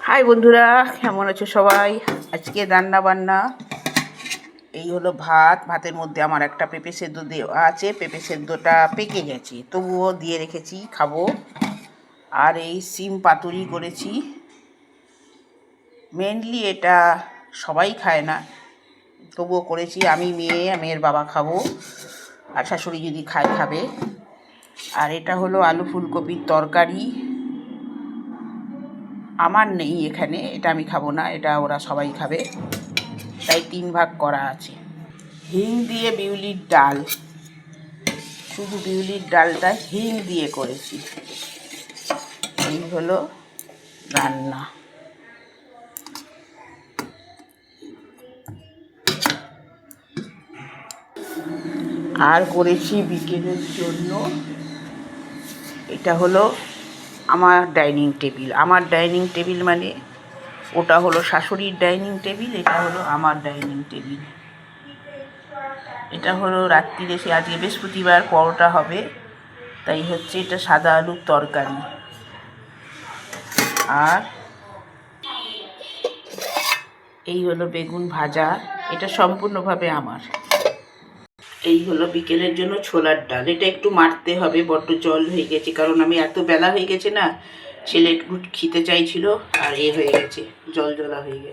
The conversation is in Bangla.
হাই বন্ধুরা, কেমন আছো সবাই? আজকে রান্না বান্না এই হলো ভাতের মধ্যে আমার একটা পেঁপে সেদ্ধ দেওয়া আছে। পেঁপে সেদ্ধটা পেকে গেছে, তবুও দিয়ে রেখেছি, খাবো। আর এই সিম পাতুরি করেছি। মেনলি এটা সবাই খায় না, তবুও করেছি। আমি, মেয়ের বাবা খাবো, আর শাশুড়ি যদি খাবে। আর এটা হলো আলু ফুলকপির তরকারি। আমার নেই এখানে, এটা আমি খাবো না, এটা ওরা সবাই খাবে, তাই 3 ভাগ করা আছে। হিং দিয়ে বিউলির ডাল, শুধু বিউলির ডালটা হিং দিয়ে করেছি। এই হলো রান্না। আর করেছি বিকেলের জন্য, এটা হলো আমার ডাইনিং টেবিল। আমার ডাইনিং টেবিল মানে ওটা হলো শাশুড়ির ডাইনিং টেবিল, এটা হলো আমার ডাইনিং টেবিল। এটা হলো রাত্রিরে, আজকে বৃহস্পতিবার, পরোটা হবে, তাই হচ্ছে এটা সাদা আলুর তরকারি। আর এই হলো বেগুন ভাজা, এটা সম্পূর্ণভাবে আমার। এই হলো বিকেলের জন্য ছোলার ডাল, এটা একটু মারতে হবে, বড্ড জল হয়ে গেছে, কারণ আমি এত বেলা হয়ে গেছে না, ছেলে একটু খেতে চাইছিল, আর হয়ে গেছে, জল হয়ে গেছে।